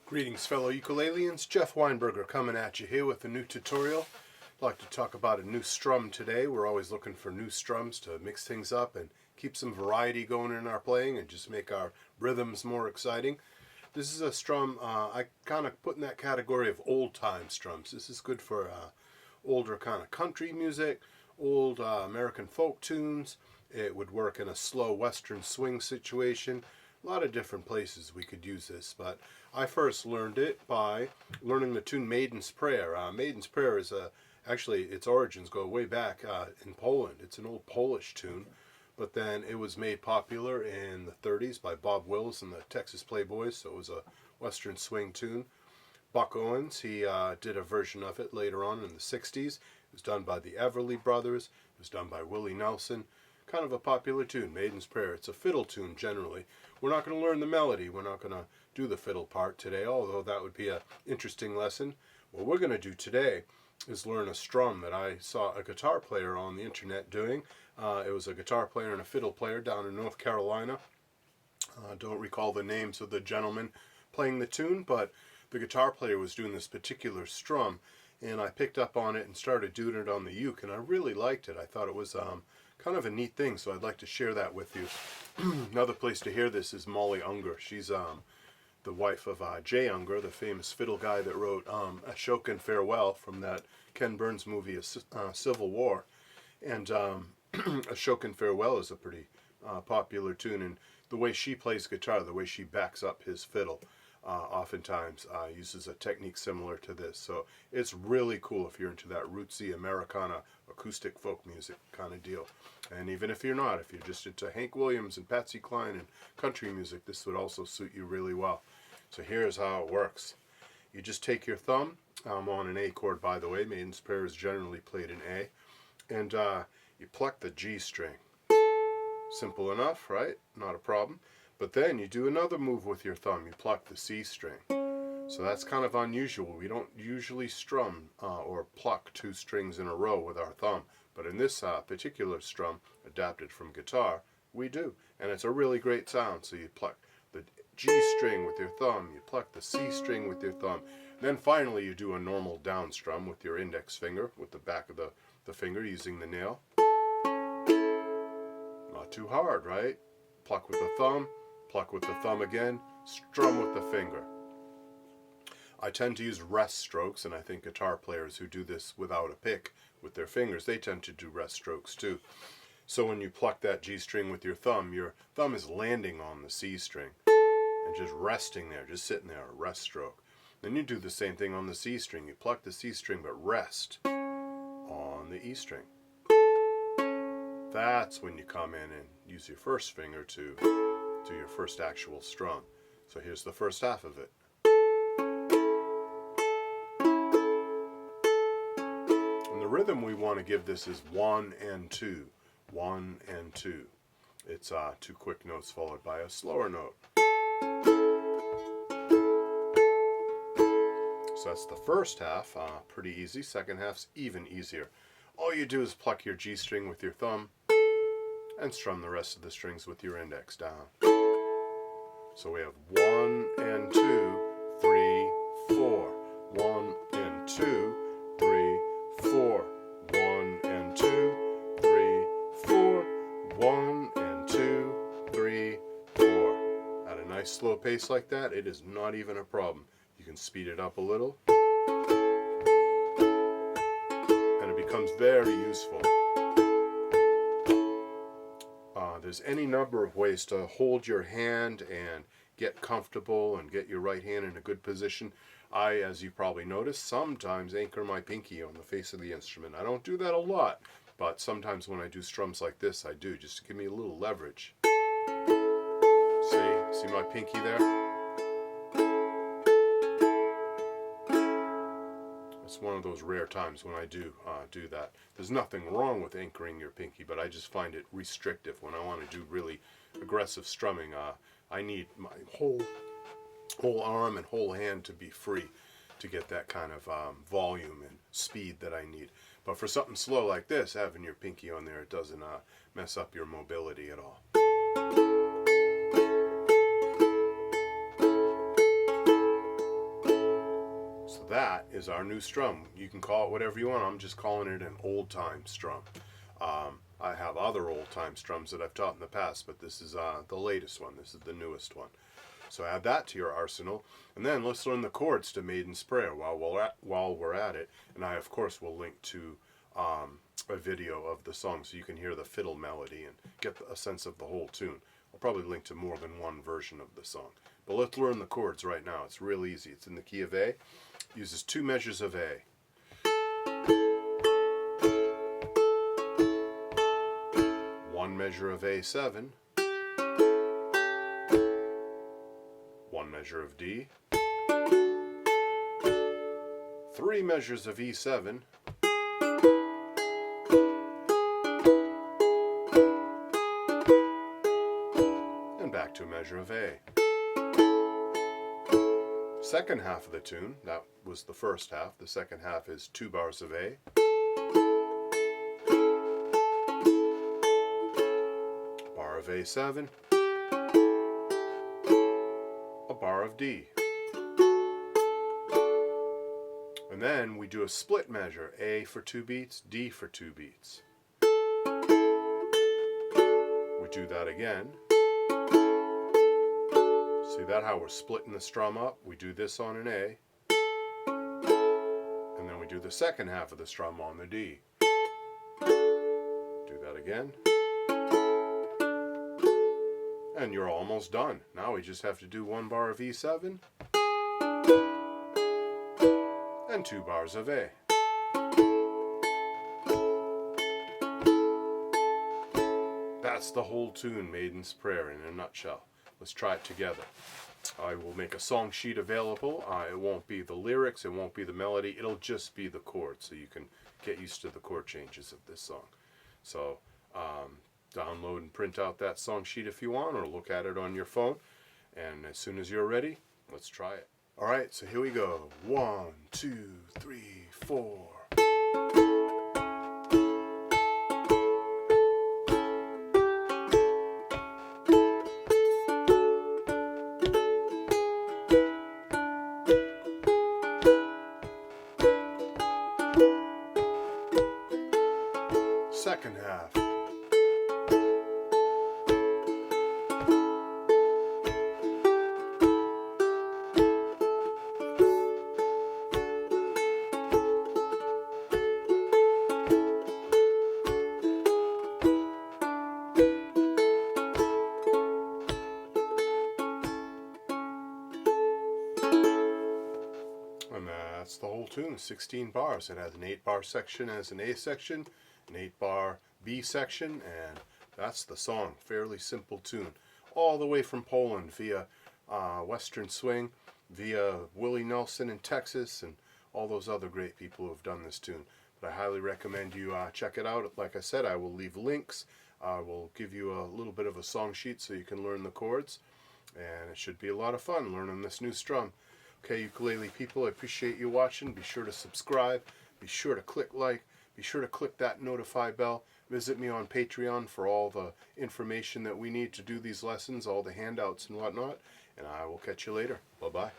Greetings fellow ukuleleans, Jeff Weinberger coming at you here with a new tutorial. I'd like to talk about a new strum today. We're always looking for new strums to mix things up and keep some variety going in our playing and just make our rhythms more exciting. This is a strum I kind of put in that category of old-time strums. This is good for older kind of country music, old American folk tunes. It would work in a slow western swing situation. A lot of different places we could use this, but I first learned it by learning the tune Maiden's Prayer. Maiden's Prayer is actually its origins go way back in Poland. It's an old Polish tune, but then it was made popular in the 30s by Bob Wills and the Texas Playboys, so it was a western swing tune. Buck Owens, he did a version of it later on in the 60s. It was done by the Everly Brothers. It was done by Willie Nelson. Kind of a popular tune, Maiden's Prayer. It's a fiddle tune generally. We're not going to learn the melody. We're not going to do the fiddle part today, although that would be an interesting lesson. What we're going to do today is learn a strum that I saw a guitar player on the internet doing. It was a guitar player and a fiddle player down in North Carolina. Don't recall the names of the gentlemen playing the tune, but the guitar player was doing this particular strum, and I picked up on it and started doing it on the uke, and I really liked it. I thought it was kind of a neat thing, so I'd like to share that with you. Another place to hear this is Molly Unger. She's the wife of Jay Unger, the famous fiddle guy that wrote Ashokan Farewell from that Ken Burns movie, Civil War. And Ashokan Farewell is a pretty popular tune, and the way she plays guitar, the way she backs up his fiddle, oftentimes uses a technique similar to this. So it's really cool if you're into that rootsy Americana acoustic folk music kind of deal. And even if you're not, if you're just into Hank Williams and Patsy Cline and country music, this would also suit you really well. So here's how it works. You just take your thumb, on an A chord by the way, Maiden's Prayer is generally played in A, and you pluck the G string. Simple enough, right? Not a problem. But then you do another move with your thumb. You pluck the C string. So that's kind of unusual. We don't usually strum or pluck two strings in a row with our thumb. But in this particular strum, adapted from guitar, we do. And it's a really great sound. So you pluck the G string with your thumb. You pluck the C string with your thumb. Then finally you do a normal down strum with your index finger, with the back of the finger using the nail. Not too hard, right? Pluck with the thumb. Pluck with the thumb again, strum with the finger. I tend to use rest strokes, and I think guitar players who do this without a pick with their fingers, they tend to do rest strokes too. So when you pluck that G string with your thumb is landing on the C string and just resting there, just sitting there, a rest stroke. Then you do the same thing on the C string. You pluck the C string but rest on the E string. That's when you come in and use your first finger to do your first actual strum. So here's the first half of it. And the rhythm we want to give this is 1 and 2. 1 and 2. It's two quick notes followed by a slower note. So that's the first half, pretty easy. Second half's even easier. All you do is pluck your G string with your thumb and strum the rest of the strings with your index down. So we have 1 and 2, 3, 4. 1 and 2, 3, 4. 1 and 2, 3, 4. 1 and 2, 3, 4. At a nice slow pace like that, it is not even a problem. You can speed it up a little, and it becomes very useful. There's any number of ways to hold your hand and get comfortable and get your right hand in a good position. I, as you probably noticed, sometimes anchor my pinky on the face of the instrument. I don't do that a lot, but sometimes when I do strums like this, I do, just to give me a little leverage. See my pinky there? It's one of those rare times when I do that. There's nothing wrong with anchoring your pinky, but I just find it restrictive. When I want to do really aggressive strumming, I need my whole arm and whole hand to be free to get that kind of volume and speed that I need. But for something slow like this, having your pinky on there, it doesn't mess up your mobility at all. that is our new strum. You can call it whatever you want. I'm just calling it an old-time strum. I have other old-time strums that I've taught in the past, but this is the latest one. This is the newest one. So add that to your arsenal, and then let's learn the chords to Maiden's Prayer while we're at it. And I, of course, will link to a video of the song so you can hear the fiddle melody and get a sense of the whole tune. I'll probably link to more than one version of the song. But let's learn the chords right now. It's real easy. It's in the key of A. It uses 2 measures of A. One measure of A7. 1 measure of D. 3 measures of E7. And back to a measure of A. Second half of the tune, that was the first half. The second half is 2 bars of A. Bar of A7. A bar of D. And then we do a split measure, A for 2 beats, D for 2 beats. We do that again. See that, how we're splitting the strum up? We do this on an A, and then we do the second half of the strum on the D. Do that again. And you're almost done. Now we just have to do 1 bar of E7 and 2 bars of A. That's the whole tune, Maiden's Prayer, in a nutshell. Let's try it together. I will make a song sheet available. It won't be the lyrics, it won't be the melody, it'll just be the chords, so you can get used to the chord changes of this song. So download and print out that song sheet if you want, or look at it on your phone. And as soon as you're ready, let's try it. Alright, so here we go. 1, 2, 3, 4. Second half. And that's the whole tune, 16 bars. It has an 8-bar section as an A section, an 8-bar B section, and that's the song. Fairly simple tune. All the way from Poland via Western Swing, via Willie Nelson in Texas, and all those other great people who have done this tune. But I highly recommend you check it out. Like I said, I will leave links. I will give you a little bit of a song sheet so you can learn the chords. And it should be a lot of fun learning this new strum. Okay, ukulele people, I appreciate you watching. Be sure to subscribe. Be sure to click like. Be sure to click that notify bell. Visit me on Patreon for all the information that we need to do these lessons, all the handouts and whatnot. And I will catch you later. Bye-bye.